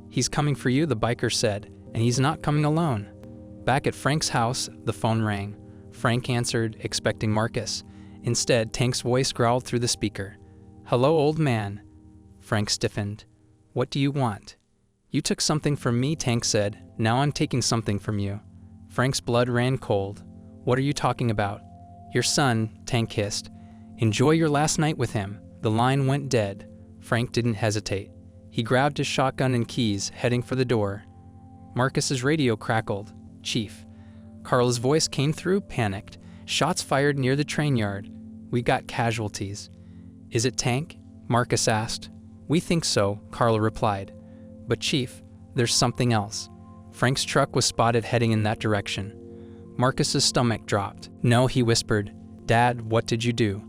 Speaker 2: "He's coming for you," the biker said, "and he's not coming alone." Back at Frank's house, the phone rang. Frank answered, expecting Marcus. Instead, Tank's voice growled through the speaker. "Hello, old man." Frank stiffened. "What do you want?" "You took something from me," Tank said. "Now I'm taking something from you." Frank's blood ran cold. "What are you talking about?" "Your son," Tank hissed. "Enjoy your last night with him." The line went dead. Frank didn't hesitate. He grabbed his shotgun and keys, heading for the door. Marcus's radio crackled. "Chief." Carla's voice came through, panicked. "Shots fired near the train yard. We got casualties." "Is it Tank?" Marcus asked. "We think so," Carla replied. "But Chief, there's something else." Frank's truck was spotted heading in that direction. Marcus's stomach dropped. "No," he whispered. "Dad, what did you do?"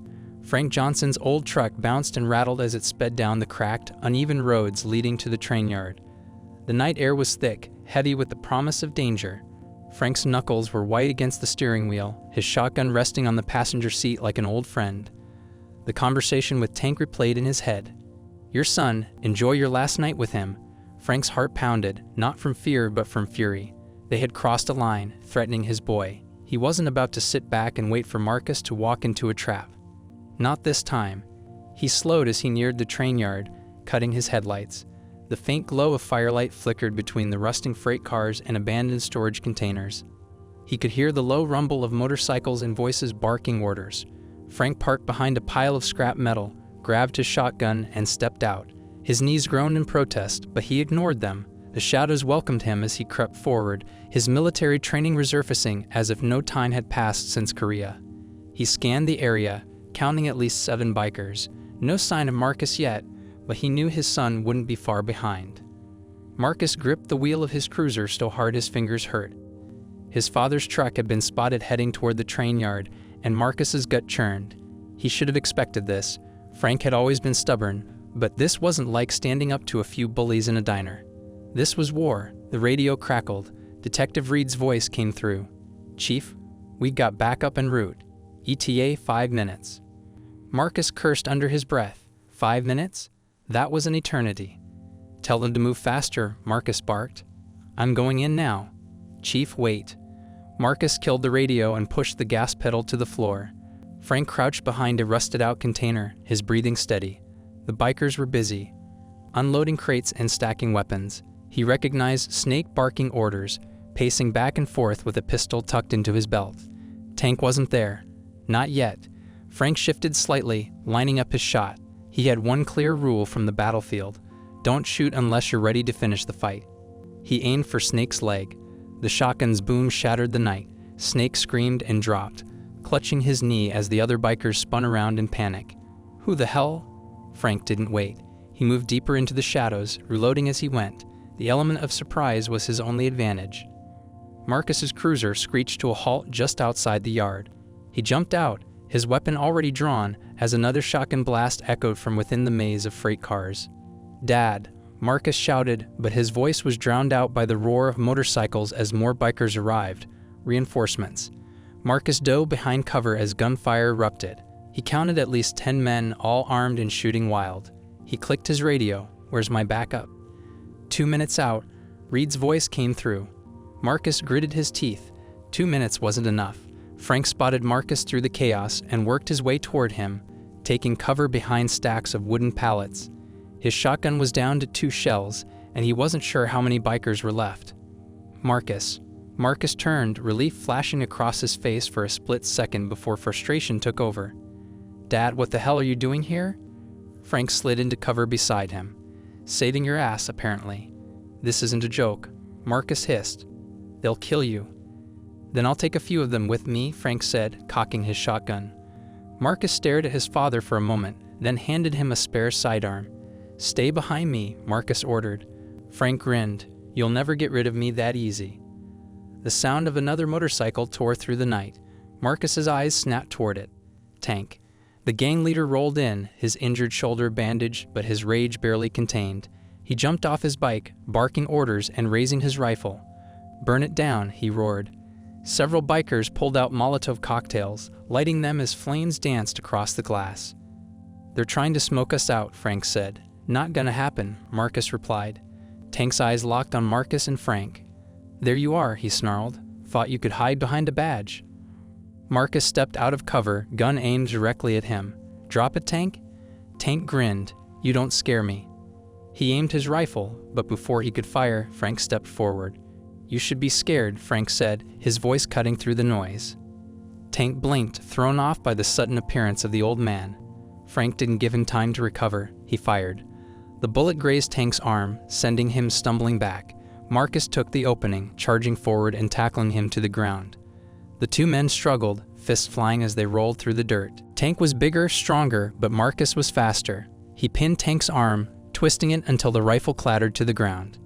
Speaker 2: Frank Johnson's old truck bounced and rattled as it sped down the cracked, uneven roads leading to the train yard. The night air was thick, heavy with the promise of danger. Frank's knuckles were white against the steering wheel, his shotgun resting on the passenger seat like an old friend. The conversation with Tank replayed in his head. "Your son, enjoy your last night with him." Frank's heart pounded, not from fear but from fury. They had crossed a line, threatening his boy. He wasn't about to sit back and wait for Marcus to walk into a trap. Not this time. He slowed as he neared the train yard, cutting his headlights. The faint glow of firelight flickered between the rusting freight cars and abandoned storage containers. He could hear the low rumble of motorcycles and voices barking orders. Frank parked behind a pile of scrap metal, grabbed his shotgun, and stepped out. His knees groaned in protest, but he ignored them. The shadows welcomed him as he crept forward, his military training resurfacing as if no time had passed since Korea. He scanned the area, counting at least 7 bikers. No sign of Marcus yet, but he knew his son wouldn't be far behind. Marcus gripped the wheel of his cruiser so hard his fingers hurt. His father's truck had been spotted heading toward the train yard, and Marcus's gut churned. He should have expected this. Frank had always been stubborn, but this wasn't like standing up to a few bullies in a diner. This was war. The radio crackled. Detective Reed's voice came through. "Chief, we got backup en route. ETA 5 minutes." Marcus cursed under his breath. 5 minutes? That was an eternity. "Tell them to move faster," Marcus barked. "I'm going in now." "Chief, wait." Marcus killed the radio and pushed the gas pedal to the floor. Frank crouched behind a rusted-out container, his breathing steady. The bikers were busy, unloading crates and stacking weapons. He recognized Snake barking orders, pacing back and forth with a pistol tucked into his belt. Tank wasn't there. Not yet. Frank shifted slightly, lining up his shot. He had one clear rule from the battlefield: don't shoot unless you're ready to finish the fight. He aimed for Snake's leg. The shotgun's boom shattered the night. Snake screamed and dropped, clutching his knee as the other bikers spun around in panic. Who the hell? Frank didn't wait. He moved deeper into the shadows, reloading as he went. The element of surprise was his only advantage. Marcus's cruiser screeched to a halt just outside the yard. He jumped out, his weapon already drawn, as another shotgun blast echoed from within the maze of freight cars. "Dad," Marcus shouted, but his voice was drowned out by the roar of motorcycles as more bikers arrived. Reinforcements. Marcus dove behind cover as gunfire erupted. He counted at least 10 men, all armed and shooting wild. He clicked his radio. "Where's my backup?" 2 minutes out, Reed's voice came through. Marcus gritted his teeth. 2 minutes wasn't enough. Frank spotted Marcus through the chaos and worked his way toward him, taking cover behind stacks of wooden pallets. His shotgun was down to 2 shells, and he wasn't sure how many bikers were left. Marcus. Marcus turned, relief flashing across his face for a split second before frustration took over. "Dad, what the hell are you doing here?" Frank slid into cover beside him. "Saving your ass, apparently." "This isn't a joke," Marcus hissed. "They'll kill you." "Then I'll take a few of them with me," Frank said, cocking his shotgun. Marcus stared at his father for a moment, then handed him a spare sidearm. "Stay behind me," Marcus ordered. Frank grinned. "You'll never get rid of me that easy." The sound of another motorcycle tore through the night. Marcus's eyes snapped toward it. Tank. The gang leader rolled in, his injured shoulder bandaged, but his rage barely contained. He jumped off his bike, barking orders and raising his rifle. "Burn it down," he roared. Several bikers pulled out Molotov cocktails, lighting them as flames danced across the glass. "They're trying to smoke us out," Frank said. "Not gonna happen," Marcus replied. Tank's eyes locked on Marcus and Frank. "There you are," he snarled. "Thought you could hide behind a badge." Marcus stepped out of cover, gun aimed directly at him. "Drop it, Tank?" Tank grinned. "You don't scare me." He aimed his rifle, but before he could fire, Frank stepped forward. "You should be scared," Frank said, his voice cutting through the noise. Tank blinked, thrown off by the sudden appearance of the old man. Frank didn't give him time to recover. He fired. The bullet grazed Tank's arm, sending him stumbling back. Marcus took the opening, charging forward and tackling him to the ground. The 2 men struggled, fists flying as they rolled through the dirt. Tank was bigger, stronger, but Marcus was faster. He pinned Tank's arm, twisting it until the rifle clattered to the ground.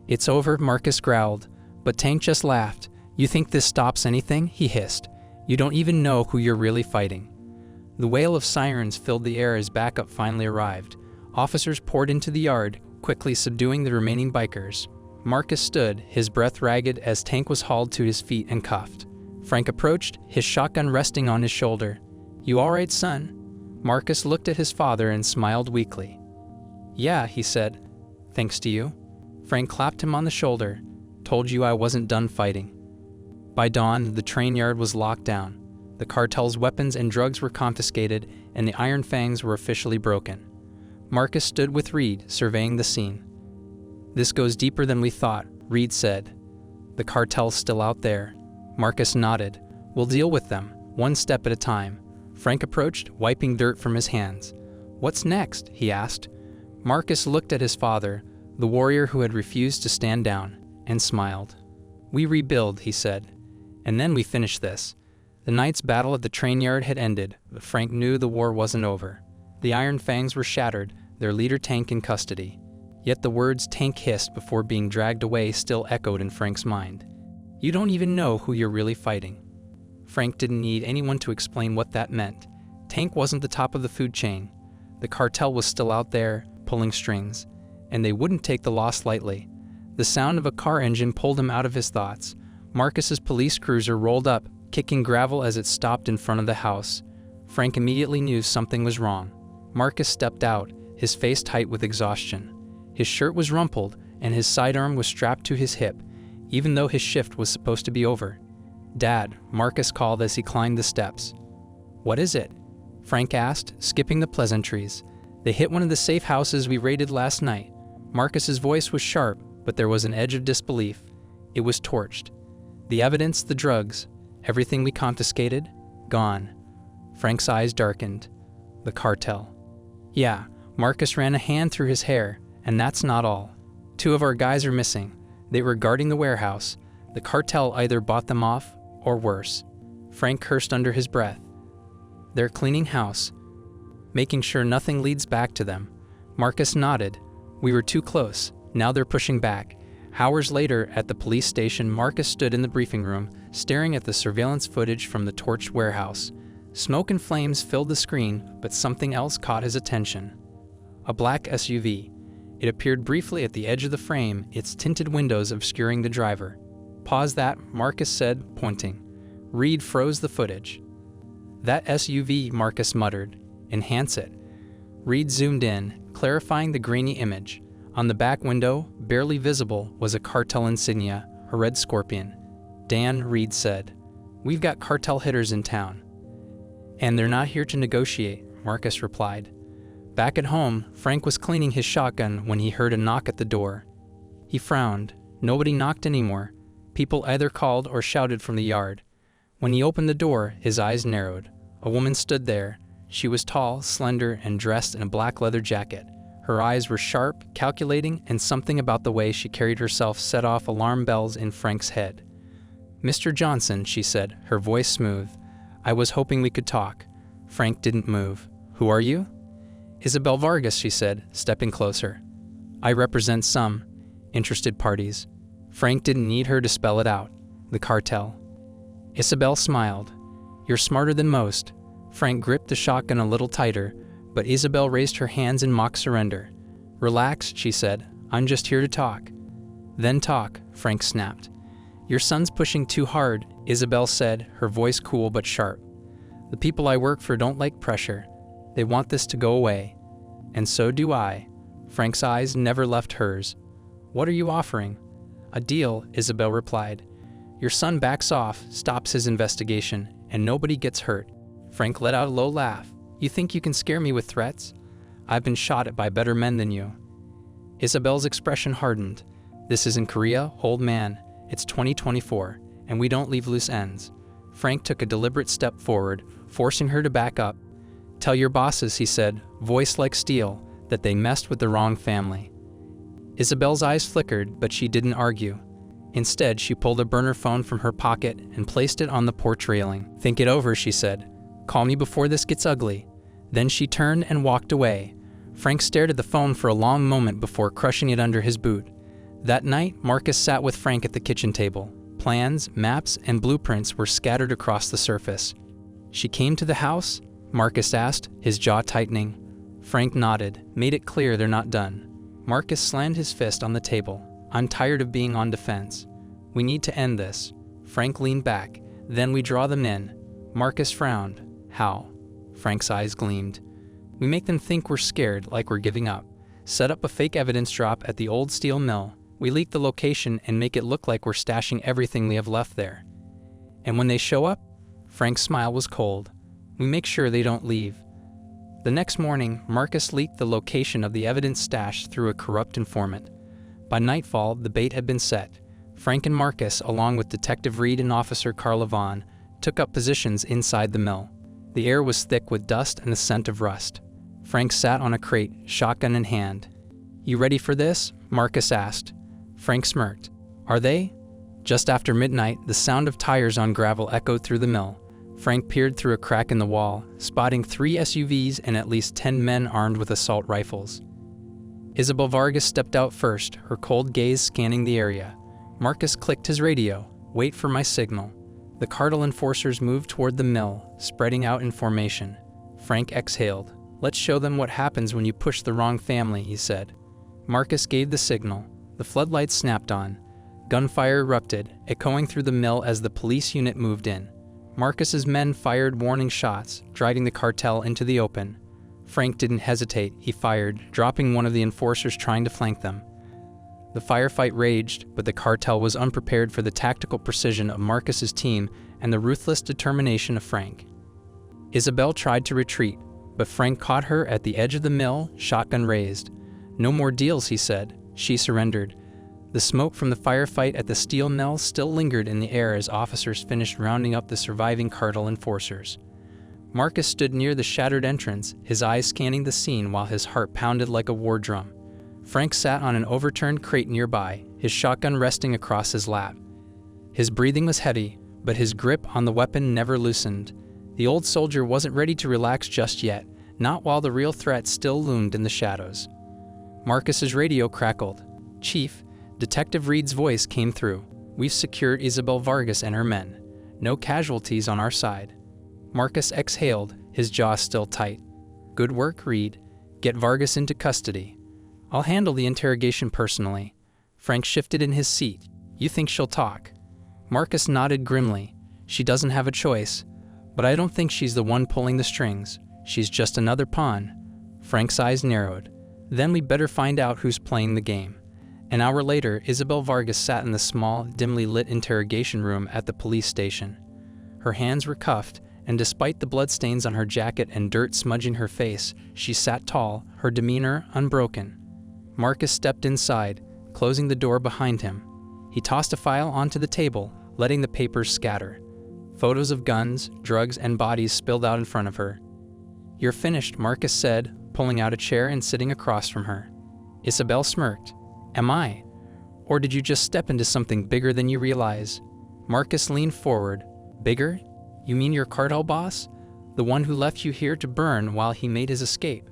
Speaker 2: "It's over," Marcus growled, but Tank just laughed. "You think this stops anything?" he hissed. "You don't even know who you're really fighting." The wail of sirens filled the air as backup finally arrived. Officers poured into the yard, quickly subduing the remaining bikers. Marcus stood, his breath ragged as Tank was hauled to his feet and cuffed. Frank approached, his shotgun resting on his shoulder. "You all right, son?" Marcus looked at his father and smiled weakly. "Yeah," he said. "Thanks to you." Frank clapped him on the shoulder. "Told you I wasn't done fighting." By dawn, the train yard was locked down. The cartel's weapons and drugs were confiscated, and the Iron Fangs were officially broken. Marcus stood with Reed, surveying the scene. "This goes deeper than we thought," Reed said. "The cartel's still out there." Marcus nodded. "We'll deal with them, one step at a time." Frank approached, wiping dirt from his hands. "What's next?" he asked. Marcus looked at his father, the warrior who had refused to stand down, and smiled. "We rebuild," he said. "And then we finish this." The night's battle at the train yard had ended, but Frank knew the war wasn't over. The Iron Fangs were shattered, their leader Tank in custody. Yet the words Tank hissed before being dragged away still echoed in Frank's mind. You don't even know who you're really fighting. Frank didn't need anyone to explain what that meant. Tank wasn't the top of the food chain. The cartel was still out there, pulling strings, and they wouldn't take the loss lightly. The sound of a car engine pulled him out of his thoughts. Marcus's police cruiser rolled up, kicking gravel as it stopped in front of the house. Frank immediately knew something was wrong. Marcus stepped out, his face tight with exhaustion. His shirt was rumpled, and his sidearm was strapped to his hip, even though his shift was supposed to be over. "Dad," Marcus called as he climbed the steps. "What is it?" Frank asked, skipping the pleasantries. "They hit one of the safe houses we raided last night." Marcus's voice was sharp, but there was an edge of disbelief. It was torched. The evidence, the drugs, everything we confiscated, gone. Frank's eyes darkened. The cartel. Yeah, Marcus ran a hand through his hair, and that's not all. 2 of our guys are missing. They were guarding the warehouse. The cartel either bought them off, or worse. Frank cursed under his breath. They're cleaning house, making sure nothing leads back to them. Marcus nodded. We were too close. Now they're pushing back. Hours later, at the police station, Marcus stood in the briefing room, staring at the surveillance footage from the torched warehouse. Smoke and flames filled the screen, but something else caught his attention. A black SUV. It appeared briefly at the edge of the frame, its tinted windows obscuring the driver. Pause that, Marcus said, pointing. Reed froze the footage. That SUV, Marcus muttered. Enhance it. Reed zoomed in, clarifying the grainy image. On the back window, barely visible, was a cartel insignia, a red scorpion. Dan, Reed said. We've got cartel hitters in town. And they're not here to negotiate, Marcus replied. Back at home, Frank was cleaning his shotgun when he heard a knock at the door. He frowned. Nobody knocked anymore. People either called or shouted from the yard. When he opened the door, his eyes narrowed. A woman stood there. She was tall, slender, and dressed in a black leather jacket. Her eyes were sharp, calculating, and something about the way she carried herself set off alarm bells in Frank's head. Mr. Johnson, she said, her voice smooth. I was hoping we could talk. Frank didn't move. Who are you? Isabel Vargas, she said, stepping closer. I represent some interested parties. Frank didn't need her to spell it out. The cartel. Isabel smiled. You're smarter than most. Frank gripped the shotgun a little tighter, but Isabel raised her hands in mock surrender. Relax, she said. I'm just here to talk. Then talk, Frank snapped. Your son's pushing too hard, Isabel said, her voice cool but sharp. The people I work for don't like pressure. They want this to go away. And so do I. Frank's eyes never left hers. What are you offering? A deal, Isabel replied. Your son backs off, stops his investigation, and nobody gets hurt. Frank let out a low laugh. You think you can scare me with threats? I've been shot at by better men than you. Isabel's expression hardened. This isn't Korea, old man. It's 2024, and we don't leave loose ends. Frank took a deliberate step forward, forcing her to back up. Tell your bosses, he said, voice like steel, that they messed with the wrong family. Isabel's eyes flickered, but she didn't argue. Instead, she pulled a burner phone from her pocket and placed it on the porch railing. Think it over, she said. Call me before this gets ugly. Then she turned and walked away. Frank stared at the phone for a long moment before crushing it under his boot. That night, Marcus sat with Frank at the kitchen table. Plans, maps, and blueprints were scattered across the surface. She came to the house? Marcus asked, his jaw tightening. Frank nodded, made it clear they're not done. Marcus slammed his fist on the table. I'm tired of being on defense. We need to end this. Frank leaned back. Then we draw them in. Marcus frowned. How? Frank's eyes gleamed. We make them think we're scared, like we're giving up. Set up a fake evidence drop at the old steel mill. We leak the location and make it look like we're stashing everything we have left there. And when they show up, Frank's smile was cold. We make sure they don't leave. The next morning, Marcus leaked the location of the evidence stash through a corrupt informant. By nightfall, the bait had been set. Frank and Marcus, along with Detective Reed and Officer Carl Levon, took up positions inside the mill. The air was thick with dust and the scent of rust. Frank sat on a crate, shotgun in hand. You ready for this? Marcus asked. Frank smirked. Are they? Just after midnight, the sound of tires on gravel echoed through the mill. Frank peered through a crack in the wall, spotting 3 SUVs and at least 10 men armed with assault rifles. Isabel Vargas stepped out first, her cold gaze scanning the area. Marcus clicked his radio. "Wait for my signal." The Cartel enforcers moved toward the mill, spreading out in formation. Frank exhaled. "Let's show them what happens when you push the wrong family," he said. Marcus gave the signal. The floodlights snapped on. Gunfire erupted, echoing through the mill as the police unit moved in. Marcus's men fired warning shots, driving the Cartel into the open. Frank didn't hesitate. He fired, dropping one of the enforcers trying to flank them. The firefight raged, but the Cartel was unprepared for the tactical precision of Marcus's team and the ruthless determination of Frank. Isabel tried to retreat, but Frank caught her at the edge of the mill, shotgun raised. "No more deals," he said. She surrendered. The smoke from the firefight at the steel mill still lingered in the air as officers finished rounding up the surviving Cartel enforcers. Marcus stood near the shattered entrance, his eyes scanning the scene while his heart pounded like a war drum. Frank sat on an overturned crate nearby, his shotgun resting across his lap. His breathing was heavy, but his grip on the weapon never loosened. The old soldier wasn't ready to relax just yet, not while the real threat still loomed in the shadows. Marcus's radio crackled. "Chief," Detective Reed's voice came through. "We've secured Isabel Vargas and her men. No casualties on our side." Marcus exhaled, his jaw still tight. "Good work, Reed. Get Vargas into custody. I'll handle the interrogation personally." Frank shifted in his seat. "You think she'll talk?" Marcus nodded grimly. "She doesn't have a choice. But I don't think she's the one pulling the strings. She's just another pawn." Frank's eyes narrowed. "Then we better find out who's playing the game." An hour later, Isabel Vargas sat in the small, dimly lit interrogation room at the police station. Her hands were cuffed, and despite the bloodstains on her jacket and dirt smudging her face, she sat tall, her demeanor unbroken. Marcus stepped inside, closing the door behind him. He tossed a file onto the table, letting the papers scatter. Photos of guns, drugs, and bodies spilled out in front of her. "You're finished," Marcus said, pulling out a chair and sitting across from her. Isabel smirked. "Am I? Or did you just step into something bigger than you realize?" Marcus leaned forward. "Bigger? You mean your Cartel boss? The one who left you here to burn while he made his escape?"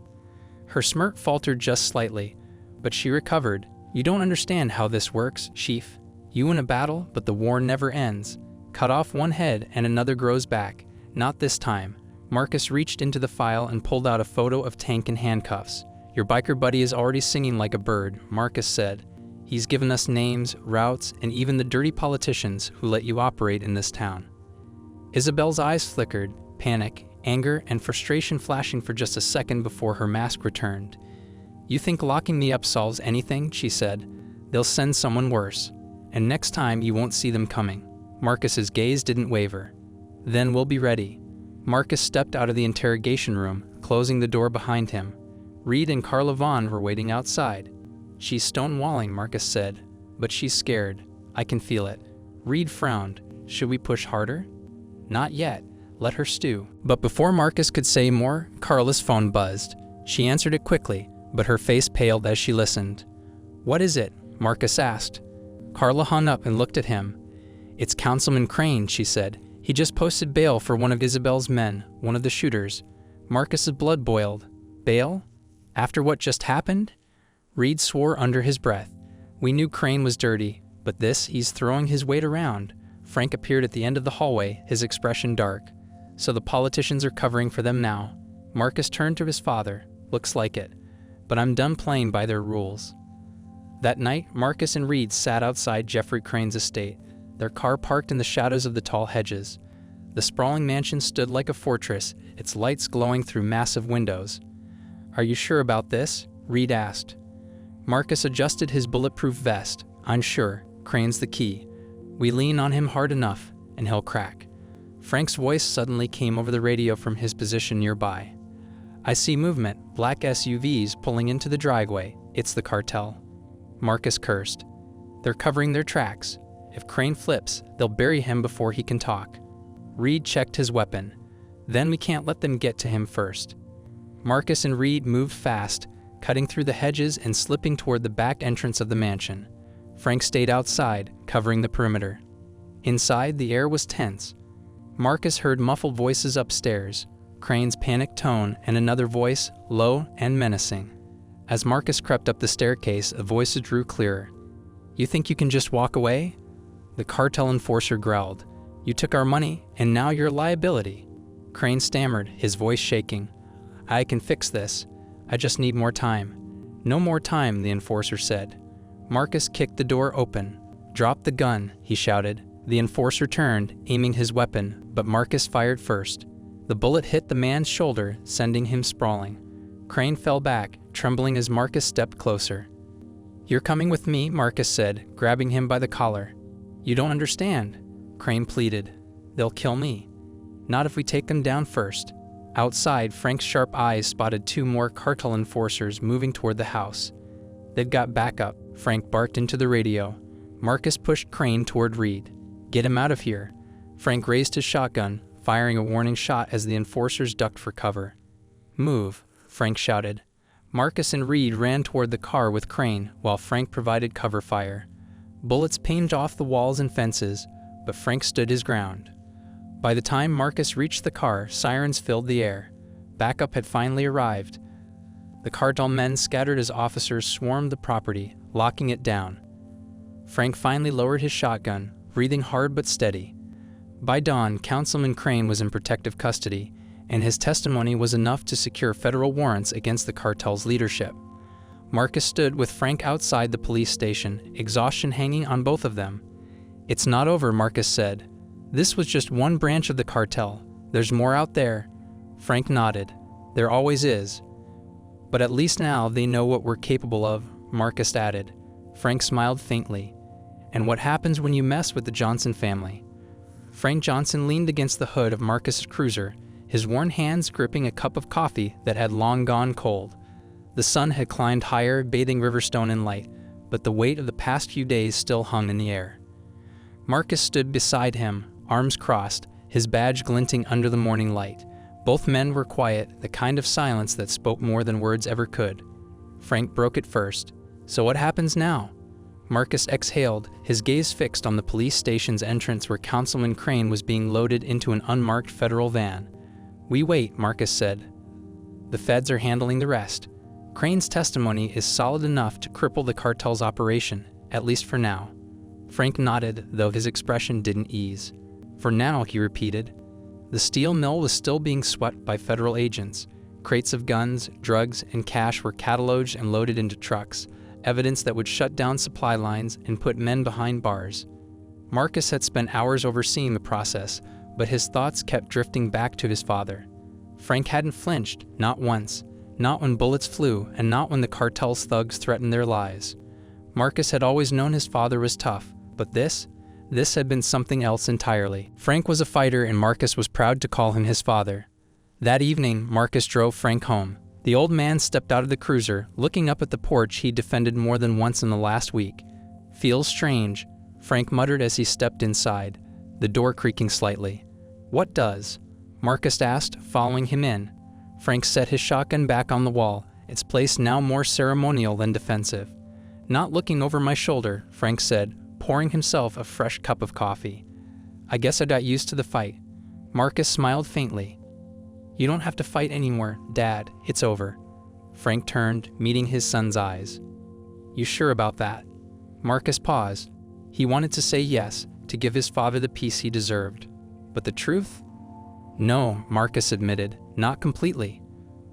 Speaker 2: Her smirk faltered just slightly, but she recovered. "You don't understand how this works, Chief. You win a battle, but the war never ends. Cut off one head and another grows back. Not this time." Marcus reached into the file and pulled out a photo of Tank in handcuffs. "Your biker buddy is already singing like a bird," Marcus said. "He's given us names, routes, and even the dirty politicians who let you operate in this town." Isabel's eyes flickered, panic, anger, and frustration flashing for just a second before her mask returned. "You think locking me up solves anything?" she said. "They'll send someone worse. And next time you won't see them coming." Marcus's gaze didn't waver. "Then we'll be ready." Marcus stepped out of the interrogation room, closing the door behind him. Reed and Carla Vaughn were waiting outside. "She's stonewalling," Marcus said, "but she's scared. I can feel it." Reed frowned. "Should we push harder?" "Not yet. Let her stew." But before Marcus could say more, Carla's phone buzzed. She answered it quickly, but her face paled as she listened. "What is it?" Marcus asked. Carla hung up and looked at him. "It's Councilman Crane," she said. "He just posted bail for one of Isabel's men, one of the shooters." Marcus's blood boiled. "Bail? After what just happened?" Reed swore under his breath. "We knew Crane was dirty, but he's throwing his weight around." Frank appeared at the end of the hallway, his expression dark. "So the politicians are covering for them now." Marcus turned to his father. "Looks like it. But I'm done playing by their rules." That night, Marcus and Reed sat outside Jeffrey Crane's estate, their car parked in the shadows of the tall hedges. The sprawling mansion stood like a fortress, its lights glowing through massive windows. "Are you sure about this?" Reed asked. Marcus adjusted his bulletproof vest. "I'm sure. Crane's the key. We lean on him hard enough, and he'll crack." Frank's voice suddenly came over the radio from his position nearby. "I see movement, black SUVs pulling into the driveway. It's the Cartel." Marcus cursed. "They're covering their tracks. If Crane flips, they'll bury him before he can talk." Reed checked his weapon. "Then we can't let them get to him first." Marcus and Reed moved fast, cutting through the hedges and slipping toward the back entrance of the mansion. Frank stayed outside, covering the perimeter. Inside, the air was tense. Marcus heard muffled voices upstairs, Crane's panicked tone, and another voice, low and menacing. As Marcus crept up the staircase, the voices drew clearer. "You think you can just walk away?" The cartel enforcer growled. "You took our money, and now you're a liability." Crane stammered, his voice shaking. "I can fix this. I just need more time." "No more time," the enforcer said. Marcus kicked the door open. "Drop the gun," he shouted. The enforcer turned, aiming his weapon, but Marcus fired first. The bullet hit the man's shoulder, sending him sprawling. Crane fell back, trembling as Marcus stepped closer. "You're coming with me," Marcus said, grabbing him by the collar. "You don't understand," Crane pleaded. "They'll kill me." "Not if we take them down first." Outside, Frank's sharp eyes spotted two more cartel enforcers moving toward the house. "They've got backup," Frank barked into the radio. Marcus pushed Crane toward Reed. "Get him out of here." Frank raised his shotgun, firing a warning shot as the enforcers ducked for cover. "Move," Frank shouted. Marcus and Reed ran toward the car with Crane, while Frank provided cover fire. Bullets pinged off the walls and fences, but Frank stood his ground. By the time Marcus reached the car, sirens filled the air. Backup had finally arrived. The cartel men scattered as officers swarmed the property, locking it down. Frank finally lowered his shotgun, breathing hard but steady. By dawn, Councilman Crane was in protective custody, and his testimony was enough to secure federal warrants against the cartel's leadership. Marcus stood with Frank outside the police station, exhaustion hanging on both of them. "It's not over," Marcus said. "This was just one branch of the cartel. There's more out there." Frank nodded. "There always is. But at least now they know what we're capable of," Marcus added. Frank smiled faintly. "And what happens when you mess with the Johnson family?" Frank Johnson leaned against the hood of Marcus's cruiser, his worn hands gripping a cup of coffee that had long gone cold. The sun had climbed higher, bathing Riverstone in light, but the weight of the past few days still hung in the air. Marcus stood beside him, arms crossed, his badge glinting under the morning light. Both men were quiet, the kind of silence that spoke more than words ever could. Frank broke it first. "So what happens now?" Marcus exhaled, his gaze fixed on the police station's entrance where Councilman Crane was being loaded into an unmarked federal van. "We wait," Marcus said. "The feds are handling the rest." Crane's testimony is solid enough to cripple the cartel's operation, at least for now. Frank nodded, though his expression didn't ease. "For now," he repeated. The steel mill was still being swept by federal agents. Crates of guns, drugs, and cash were cataloged and loaded into trucks, evidence that would shut down supply lines and put men behind bars. Marcus had spent hours overseeing the process, but his thoughts kept drifting back to his father. Frank hadn't flinched, not once, not when bullets flew, and not when the cartel's thugs threatened their lives. Marcus had always known his father was tough, but this had been something else entirely. Frank was a fighter, and Marcus was proud to call him his father. That evening, Marcus drove Frank home. The old man stepped out of the cruiser, looking up at the porch he'd defended more than once in the last week. "Feels strange," Frank muttered as he stepped inside, the door creaking slightly. "What does?" Marcus asked, following him in. Frank set his shotgun back on the wall, its place now more ceremonial than defensive. "Not looking over my shoulder," Frank said, pouring himself a fresh cup of coffee. "I guess I got used to the fight." Marcus smiled faintly. "You don't have to fight anymore, Dad. It's over." Frank turned, meeting his son's eyes. "You sure about that?" Marcus paused. He wanted to say yes, to give his father the peace he deserved. But the truth? "No," Marcus admitted, "not completely.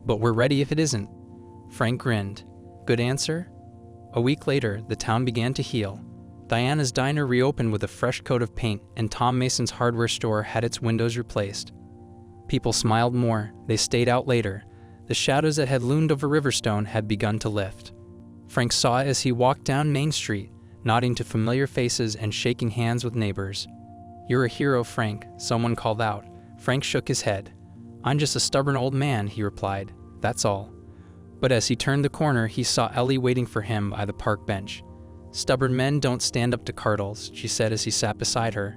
Speaker 2: But we're ready if it isn't." Frank grinned. "Good answer?" A week later, the town began to heal. Diana's diner reopened with a fresh coat of paint, and Tom Mason's hardware store had its windows replaced. People smiled more, they stayed out later. The shadows that had loomed over Riverstone had begun to lift. Frank saw it as he walked down Main Street, nodding to familiar faces and shaking hands with neighbors. "You're a hero, Frank," someone called out. Frank shook his head. "I'm just a stubborn old man," he replied. "That's all." But as he turned the corner, he saw Ellie waiting for him by the park bench. "Stubborn men don't stand up to cartels," she said as he sat beside her.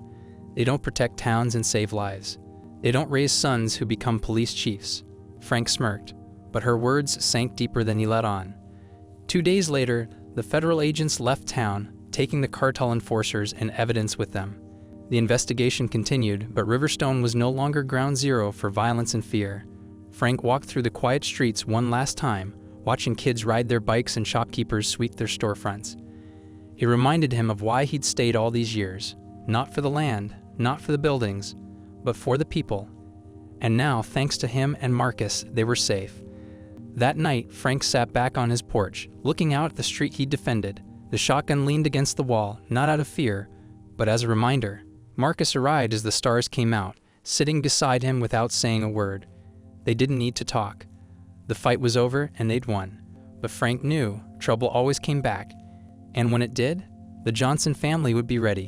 Speaker 2: "They don't protect towns and save lives. They don't raise sons who become police chiefs." Frank smirked, but her words sank deeper than he let on. 2 days later, the federal agents left town, taking the cartel enforcers and evidence with them. The investigation continued, but Riverstone was no longer ground zero for violence and fear. Frank walked through the quiet streets one last time, watching kids ride their bikes and shopkeepers sweep their storefronts. It reminded him of why he'd stayed all these years, not for the land, not for the buildings, but for the people. And now, thanks to him and Marcus, they were safe. That night, Frank sat back on his porch, looking out at the street he'd defended. The shotgun leaned against the wall, not out of fear, but as a reminder. Marcus arrived as the stars came out, sitting beside him without saying a word. They didn't need to talk. The fight was over and they'd won. But Frank knew trouble always came back. And when it did, the Johnson family would be ready.